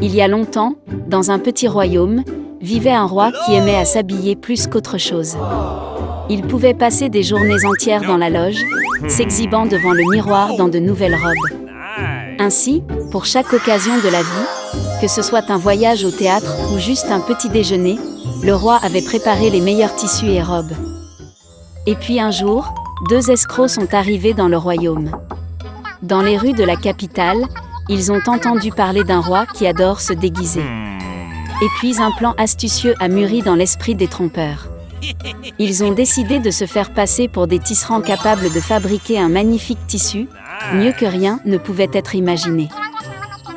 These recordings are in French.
Il y a longtemps, dans un petit royaume, vivait un roi qui aimait à s'habiller plus qu'autre chose. Il pouvait passer des journées entières dans la loge, s'exhibant devant le miroir dans de nouvelles robes. Ainsi, pour chaque occasion de la vie, que ce soit un voyage au théâtre ou juste un petit déjeuner, le roi avait préparé les meilleurs tissus et robes. Et puis un jour, 2 escrocs sont arrivés dans le royaume. Dans les rues de la capitale, ils ont entendu parler d'un roi qui adore se déguiser. Et puis un plan astucieux a mûri dans l'esprit des trompeurs. Ils ont décidé de se faire passer pour des tisserands capables de fabriquer un magnifique tissu, mieux que rien ne pouvait être imaginé.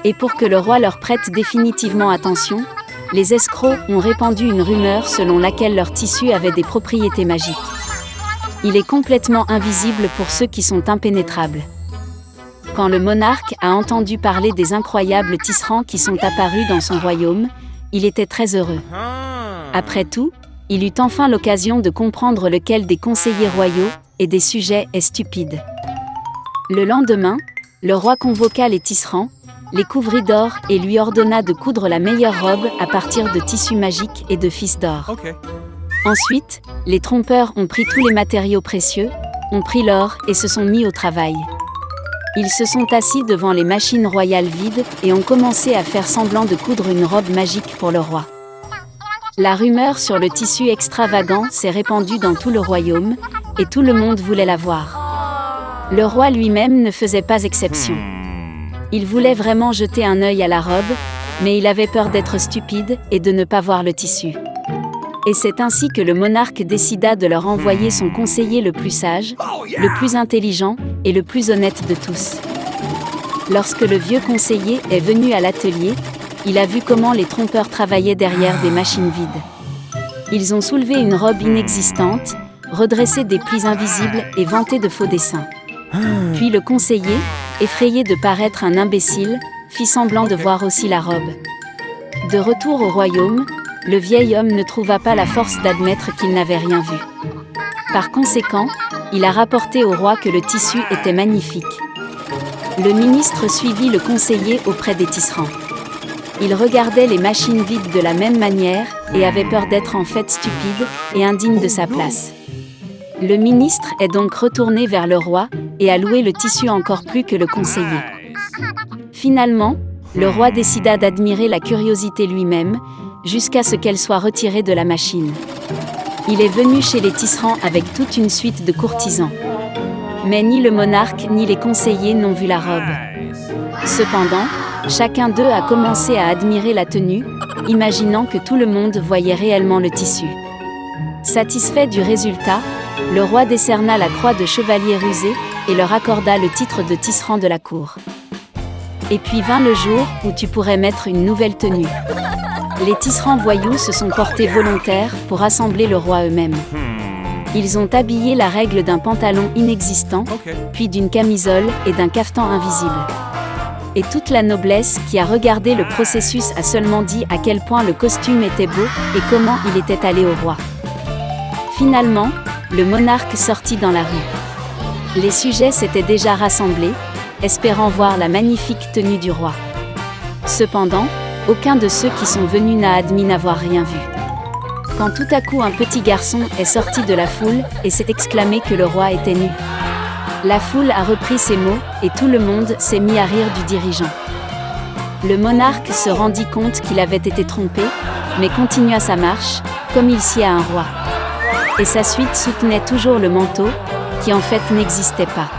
Et pour que le roi leur prête définitivement attention, les escrocs ont répandu une rumeur selon laquelle leur tissu avait des propriétés magiques. Il est complètement invisible pour ceux qui sont impénétrables. Quand le monarque a entendu parler des incroyables tisserands qui sont apparus dans son royaume, il était très heureux. Après tout, il eut enfin l'occasion de comprendre lequel des conseillers royaux et des sujets est stupide. Le lendemain, le roi convoqua les tisserands, les couvrit d'or et lui ordonna de coudre la meilleure robe à partir de tissus magiques et de fils d'or. Ensuite, les trompeurs ont pris tous les matériaux précieux, ont pris l'or et se sont mis au travail. Ils se sont assis devant les machines royales vides et ont commencé à faire semblant de coudre une robe magique pour le roi. La rumeur sur le tissu extravagant s'est répandue dans tout le royaume, et tout le monde voulait la voir. Le roi lui-même ne faisait pas exception. Il voulait vraiment jeter un œil à la robe, mais il avait peur d'être stupide et de ne pas voir le tissu. Et c'est ainsi que le monarque décida de leur envoyer son conseiller le plus sage, le plus intelligent et le plus honnête de tous. Lorsque le vieux conseiller est venu à l'atelier, il a vu comment les trompeurs travaillaient derrière des machines vides. Ils ont soulevé une robe inexistante, redressé des plis invisibles et vanté de faux dessins. Puis le conseiller, effrayé de paraître un imbécile, fit semblant de voir aussi la robe. De retour au royaume, le vieil homme ne trouva pas la force d'admettre qu'il n'avait rien vu. Par conséquent, il a rapporté au roi que le tissu était magnifique. Le ministre suivit le conseiller auprès des tisserands. Il regardait les machines vides de la même manière et avait peur d'être en fait stupide et indigne de sa place. Le ministre est donc retourné vers le roi et a loué le tissu encore plus que le conseiller. Finalement, le roi décida d'admirer la curiosité lui-même, jusqu'à ce qu'elle soit retirée de la machine. Il est venu chez les tisserands avec toute une suite de courtisans. Mais ni le monarque ni les conseillers n'ont vu la robe. Cependant, chacun d'eux a commencé à admirer la tenue, imaginant que tout le monde voyait réellement le tissu. Satisfait du résultat, le roi décerna la croix de chevalier rusé et leur accorda le titre de tisserand de la cour. Et puis vint le jour où tu pourrais mettre une nouvelle tenue. Les tisserands voyous se sont portés volontaires pour assembler le roi eux-mêmes. Ils ont habillé la règle d'un pantalon inexistant, puis d'une camisole et d'un cafetan invisible. Et toute la noblesse qui a regardé le processus a seulement dit à quel point le costume était beau et comment il était allé au roi. Finalement, le monarque sortit dans la rue. Les sujets s'étaient déjà rassemblés, espérant voir la magnifique tenue du roi. Cependant, aucun de ceux qui sont venus n'a admis n'avoir rien vu. Quand tout à coup un petit garçon est sorti de la foule et s'est exclamé que le roi était nu. La foule a repris ces mots et tout le monde s'est mis à rire du dirigeant. Le monarque se rendit compte qu'il avait été trompé, mais continua sa marche, comme il sied à un roi. Et sa suite soutenait toujours le manteau, qui en fait n'existait pas.